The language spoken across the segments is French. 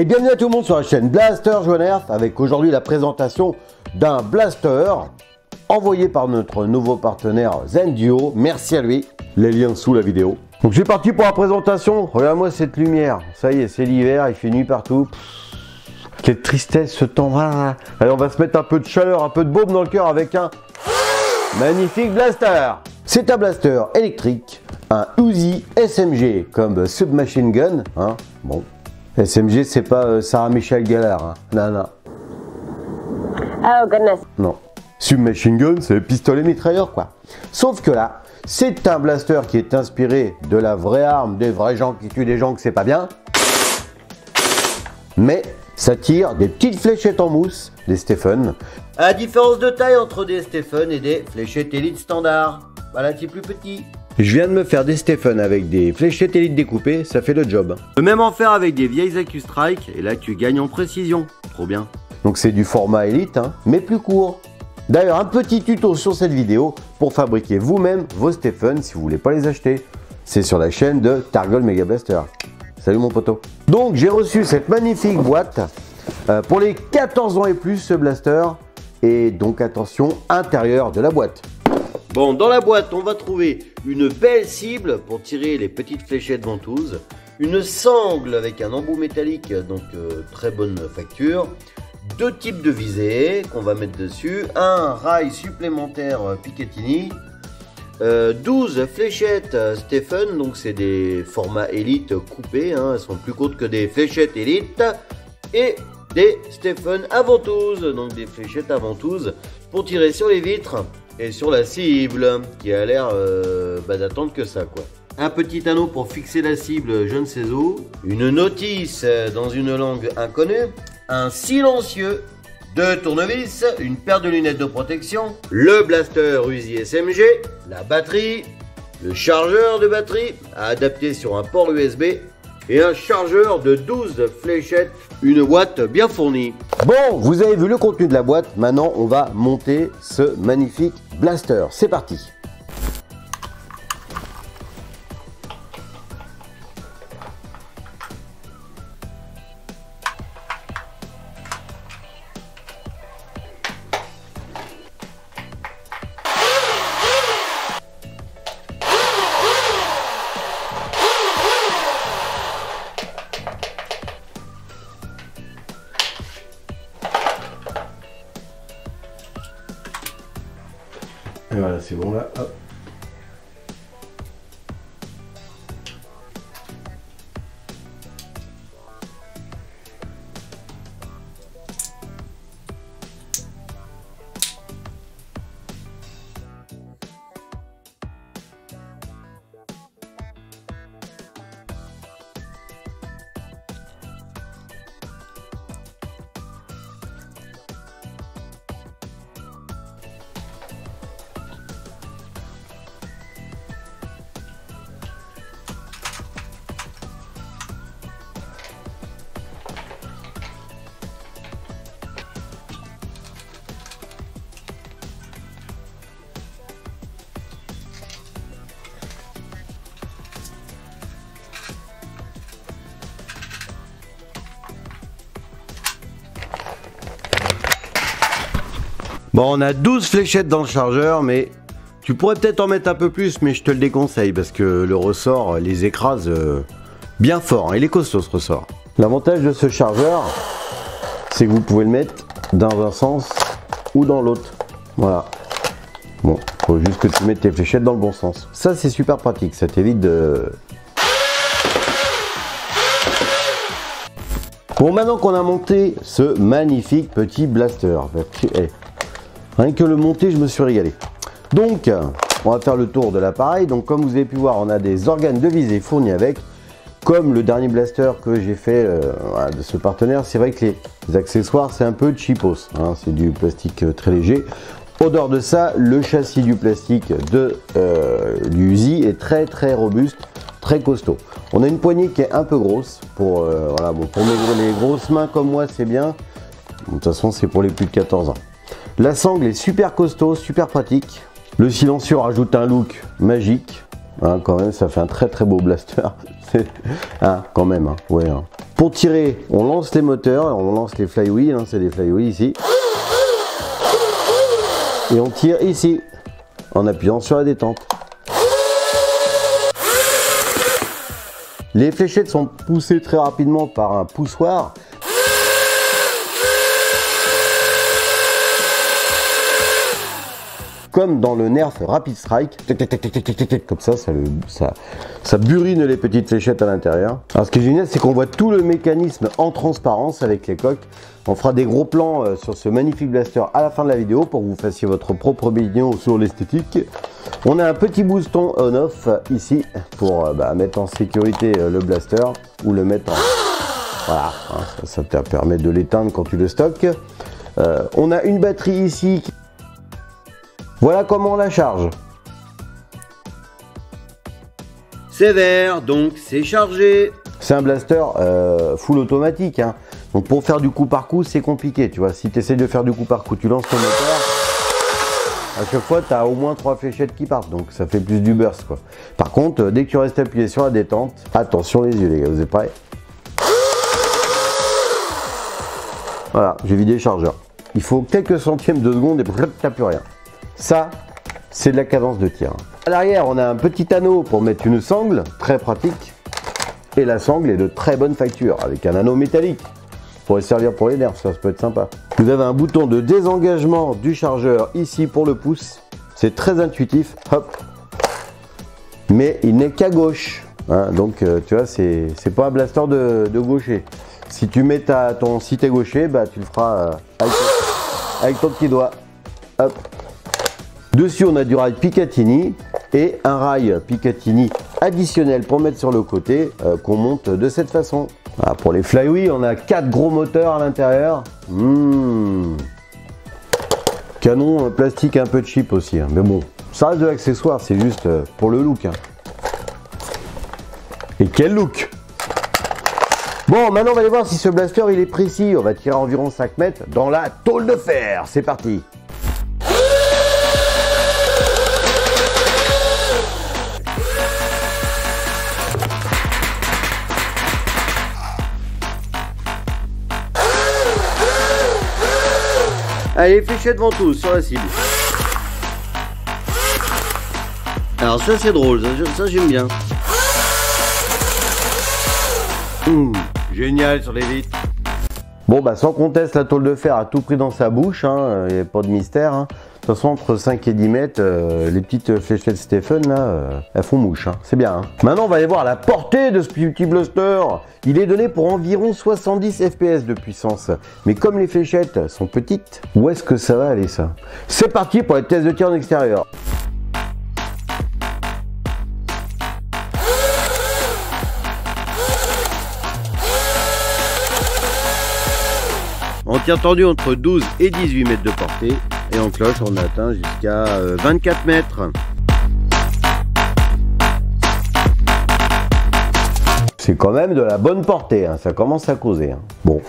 Et bienvenue à tout le monde sur la chaîne Blaster Joannerf avec aujourd'hui la présentation d'un blaster envoyé par notre nouveau partenaire Zenduo. Merci à lui, les liens sous la vidéo. Donc j'ai parti pour la présentation. Regarde-moi cette lumière, ça y est, c'est l'hiver, il fait nuit partout. Quelle tristesse ce temps. Allez, on va se mettre un peu de chaleur, un peu de baume dans le cœur avec un magnifique blaster. C'est un blaster électrique, un Uzi SMG comme Submachine Gun. Hein. Bon, SMG c'est pas Sarah Michelle Gellar. Hein. Non. Oh goodness. Non. Submachine Gun c'est pistolet mitrailleur quoi. Sauf que là, c'est un blaster qui est inspiré de la vraie arme des vrais gens qui tuent des gens que c'est pas bien. Mais ça tire des petites fléchettes en mousse, des Stephen. À la différence de taille entre des Stephen et des fléchettes Elite standard. Voilà, un petit plus petit. Je viens de me faire des Stephen avec des fléchettes Elite découpées, ça fait le job. Tu peux même en faire avec des vieilles AccuStrike et là tu gagnes en précision. Trop bien. Donc c'est du format Elite, hein, mais plus court. D'ailleurs, un petit tuto sur cette vidéo pour fabriquer vous-même vos Stephen si vous voulez pas les acheter. C'est sur la chaîne de Targol Mega Blaster. Salut mon poteau. Donc j'ai reçu cette magnifique boîte pour les 14 ans et plus ce blaster. Et donc attention, intérieur de la boîte. Bon, dans la boîte, on va trouver une belle cible pour tirer les petites fléchettes ventouses, une sangle avec un embout métallique, donc très bonne facture, deux types de visées qu'on va mettre dessus, un rail supplémentaire Picatinny, 12 fléchettes Stephen, donc c'est des formats Elite coupés, hein, elles sont plus courtes que des fléchettes Elite, et des Stephen à ventouses, donc des fléchettes à ventouses pour tirer sur les vitres et sur la cible qui a l'air d'attendre que ça quoi. Un petit anneau pour fixer la cible je ne sais où, une notice dans une langue inconnue, un silencieux, deux tournevis, une paire de lunettes de protection, le blaster Uzi SMG, la batterie, le chargeur de batterie à adapter sur un port USB et un chargeur de 12 fléchettes, une boîte bien fournie. Bon, vous avez vu le contenu de la boîte, maintenant on va monter ce magnifique blaster. C'est parti. Et voilà, c'est bon là, hop. Bon, on a 12 fléchettes dans le chargeur, mais tu pourrais peut-être en mettre un peu plus, mais je te le déconseille parce que le ressort les écrase bien fort. Hein. Il est costaud ce ressort. L'avantage de ce chargeur, c'est que vous pouvez le mettre dans un sens ou dans l'autre. Voilà. Bon, faut juste que tu mettes tes fléchettes dans le bon sens. Ça, c'est super pratique. Ça t'évite de... Bon, maintenant qu'on a monté ce magnifique petit blaster, rien que le monter, je me suis régalé. Donc, on va faire le tour de l'appareil. Donc, comme vous avez pu voir, on a des organes de visée fournis avec. Comme le dernier blaster que j'ai fait voilà, de ce partenaire, c'est vrai que les accessoires, c'est un peu cheapos. Hein, c'est du plastique très léger. Au dehors de ça, le châssis du plastique de l'Uzi est très robuste, très costaud. On a une poignée qui est un peu grosse. Voilà, bon, pour les grosses mains comme moi, c'est bien. De toute façon, c'est pour les plus de 14 ans. La sangle est super costaud, super pratique. Le silencieux rajoute un look magique. Hein, quand même, ça fait un très beau blaster. Hein, quand même, hein, ouais. Hein. Pour tirer, on lance les moteurs, on lance les flywheels, hein, c'est des flywheels ici. Et on tire ici, en appuyant sur la détente. Les fléchettes sont poussées très rapidement par un poussoir. Comme dans le Nerf Rapid Strike, comme ça burine les petites fléchettes à l'intérieur. Alors ce qui est génial, c'est qu'on voit tout le mécanisme en transparence avec les coques. On fera des gros plans sur ce magnifique blaster à la fin de la vidéo pour que vous fassiez votre propre opinion sur l'esthétique. On a un petit booston on-off ici pour mettre en sécurité le blaster ou le mettre en... Voilà, hein, ça te permet de l'éteindre quand tu le stockes. On a une batterie ici. Voilà comment on la charge. C'est vert, donc c'est chargé. C'est un blaster full automatique, hein. Donc pour faire du coup par coup, c'est compliqué, tu vois. Si tu essaies de faire du coup par coup, tu lances ton moteur. À chaque fois, tu as au moins 3 fléchettes qui partent, donc ça fait plus du burst, quoi. Par contre, dès que tu restes appuyé sur la détente, attention les yeux, les gars, vous êtes prêts? Voilà, j'ai vidé le chargeur. Il faut quelques centièmes de seconde et tu n'as plus rien. Ça, c'est de la cadence de tir. À l'arrière, on a un petit anneau pour mettre une sangle, très pratique. Et la sangle est de très bonne facture, avec un anneau métallique. Pourrait servir pour les nerfs, ça peut être sympa. Vous avez un bouton de désengagement du chargeur ici pour le pouce. C'est très intuitif, hop. Mais il n'est qu'à gauche. Hein, donc tu vois, c'est pas un blaster de gaucher. Si tu mets si t'es gaucher, tu le feras avec ton petit doigt. Hop. Dessus, on a du rail Picatinny et un rail Picatinny additionnel pour mettre sur le côté qu'on monte de cette façon. Voilà, pour les flywheels, on a 4 gros moteurs à l'intérieur. Canon plastique un peu cheap aussi, hein. Mais bon, ça reste de l'accessoire, c'est juste pour le look. Hein. Et quel look! Bon, maintenant on va aller voir si ce blaster il est précis. On va tirer à environ 5 mètres dans la tôle de fer. C'est parti! Allez, fléchettes ventouses sur la cible. Alors ça c'est drôle, ça j'aime bien. Génial sur les vitres. Bon sans qu'on teste la tôle de fer à tout prix dans sa bouche, hein, y a pas de mystère. Hein. De toute façon entre 5 et 10 mètres, les petites fléchettes Stephen là, elles font mouche, hein. C'est bien. Hein. Maintenant on va aller voir la portée de ce petit blaster. Il est donné pour environ 70 fps de puissance. Mais comme les fléchettes sont petites, où est-ce que ça va aller ça? C'est parti pour les tests de tir en extérieur. En tir tendu entre 12 et 18 mètres de portée. Et en cloche, on atteint jusqu'à 24 mètres. C'est quand même de la bonne portée, hein. Ça commence à causer. Hein. Bon,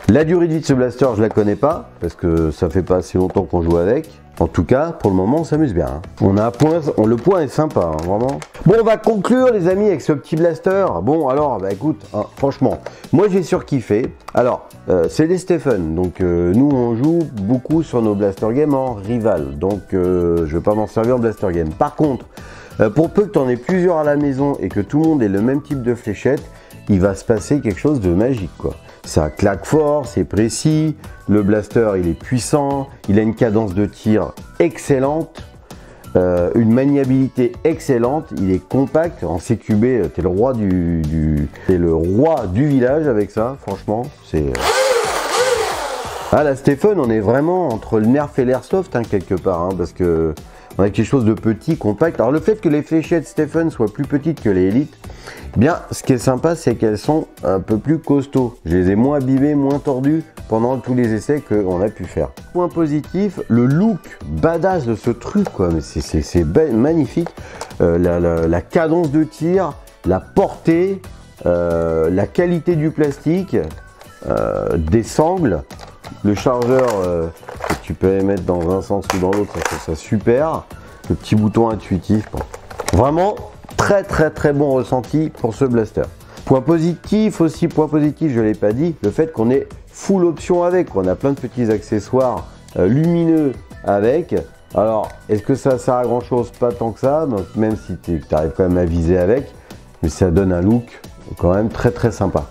la durée de vie de ce blaster, je la connais pas, parce que ça fait pas assez longtemps qu'on joue avec. En tout cas, pour le moment, on s'amuse bien. Hein. On a un point, le point est sympa, hein, vraiment. Bon, on va conclure, les amis, avec ce petit blaster. Bon, alors, écoute, hein, franchement, moi j'ai surkiffé. Alors, c'est des Stephen, donc nous on joue beaucoup sur nos blaster games en rival, donc je vais pas m'en servir en blaster game. Par contre, pour peu que tu en aies plusieurs à la maison et que tout le monde ait le même type de fléchette, il va se passer quelque chose de magique, quoi. Ça claque fort, c'est précis, le blaster il est puissant, il a une cadence de tir excellente, une maniabilité excellente, il est compact, en CQB, t'es le roi t'es le roi du village avec ça, franchement, c'est... Ah, la Stephen, on est vraiment entre le Nerf et l'Airsoft, hein, quelque part, hein, parce que on a quelque chose de petit, compact. Alors le fait que les fléchettes Stephen soient plus petites que les Elite, bien, ce qui est sympa, c'est qu'elles sont un peu plus costauds. Je les ai moins abîmées, moins tordues pendant tous les essais qu'on a pu faire. Point positif, le look badass de ce truc, quoi. Mais c'est magnifique. La cadence de tir, la portée, la qualité du plastique, des sangles. Le chargeur que tu peux mettre dans un sens ou dans l'autre, ça fait ça super. Le petit bouton intuitif. Bon. Vraiment très bon ressenti pour ce blaster. Point positif aussi, point positif, je ne l'ai pas dit, le fait qu'on ait full option avec. On a plein de petits accessoires lumineux avec. Alors, est-ce que ça sert à grand chose? Pas tant que ça, donc même si tu arrives quand même à viser avec, mais ça donne un look quand même très très sympa.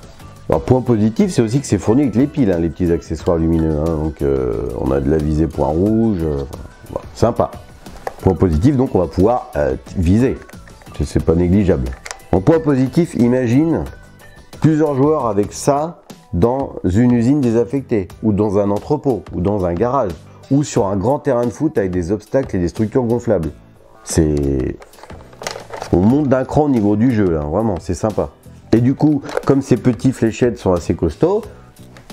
Alors, point positif, c'est aussi que c'est fourni avec les piles, hein, les petits accessoires lumineux. Hein, donc, on a de la visée point rouge, voilà, sympa. Point positif, donc on va pouvoir viser. C'est pas négligeable. En point positif, imagine plusieurs joueurs avec ça dans une usine désaffectée, ou dans un entrepôt, ou dans un garage, ou sur un grand terrain de foot avec des obstacles et des structures gonflables. On monte d'un cran au niveau du jeu, là, vraiment, c'est sympa. Et du coup, comme ces petits fléchettes sont assez costauds,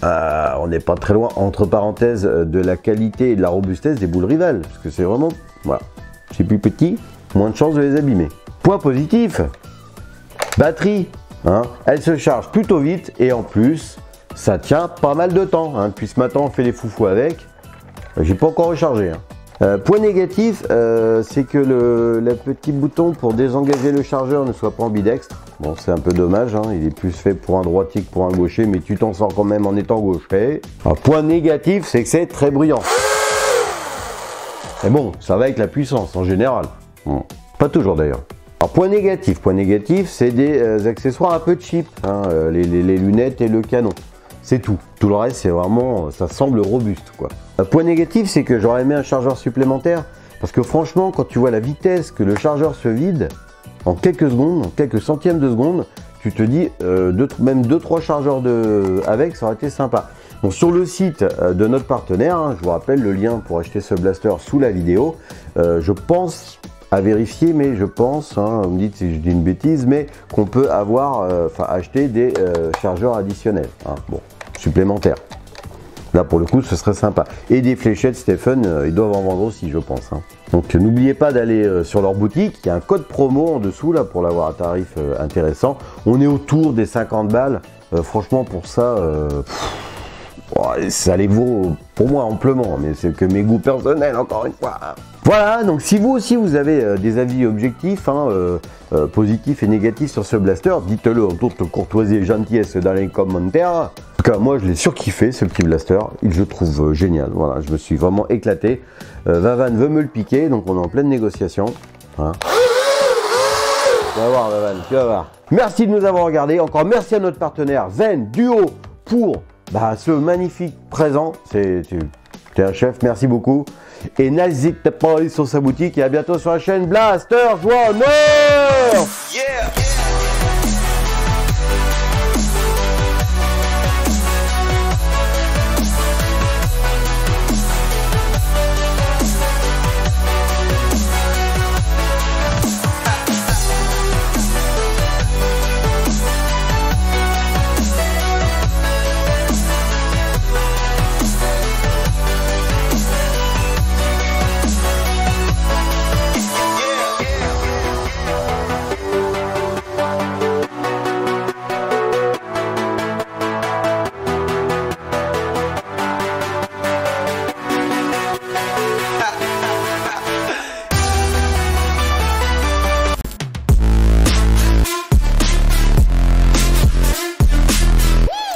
on n'est pas très loin, entre parenthèses, de la qualité et de la robustesse des boules rivales. Parce que c'est vraiment, voilà, c'est plus petit, moins de chances de les abîmer. Point positif, batterie, hein, elle se charge plutôt vite et en plus, ça tient pas mal de temps. Hein. Depuis ce matin, on fait les foufous avec. J'ai pas encore rechargé. Hein. Point négatif, c'est que le petit bouton pour désengager le chargeur ne soit pas ambidextre. Bon, c'est un peu dommage, hein. Il est plus fait pour un droitier que pour un gaucher, mais tu t'en sors quand même en étant gaucher. Un point négatif, c'est que c'est très bruyant. Mais bon, ça va avec la puissance en général. Bon, pas toujours d'ailleurs. Alors, point négatif, c'est des accessoires un peu cheap, hein, les lunettes et le canon. C'est tout. Tout le reste, c'est vraiment, ça semble robuste, quoi. Point négatif, c'est que j'aurais aimé un chargeur supplémentaire, parce que franchement, quand tu vois la vitesse que le chargeur se vide, en quelques secondes, en quelques centièmes de seconde, tu te dis, même 2-3 chargeurs avec, ça aurait été sympa. Donc, sur le site de notre partenaire, hein, je vous rappelle le lien pour acheter ce blaster sous la vidéo, je pense à vérifier, mais je pense, hein, vous me dites si je dis une bêtise, mais qu'on peut avoir, acheter des chargeurs additionnels, hein, bon, supplémentaires. Là, pour le coup, ce serait sympa. Et des fléchettes Stephen, ils doivent en vendre aussi, je pense. Hein. Donc, n'oubliez pas d'aller sur leur boutique. Il y a un code promo en dessous, là, pour l'avoir à tarif intéressant. On est autour des 50 balles. Franchement, pour ça, ça les vaut pour moi amplement. Mais c'est que mes goûts personnels, encore une fois. Hein. Voilà, donc si vous aussi, vous avez des avis objectifs, hein, positifs et négatifs sur ce blaster, dites-le en toute courtoisie et gentillesse dans les commentaires. En tout cas, moi, je l'ai surkiffé, ce petit blaster. Je le trouve génial. Voilà, je me suis vraiment éclaté. Vavan veut me le piquer, donc on est en pleine négociation. Hein. Tu vas voir, Vavan, tu vas voir. Merci de nous avoir regardés. Encore merci à notre partenaire Zen Duo pour ce magnifique présent. T'es un chef, merci beaucoup. Et n'hésitez pas à aller sur sa boutique et à bientôt sur la chaîne Blaster Joie Honneur.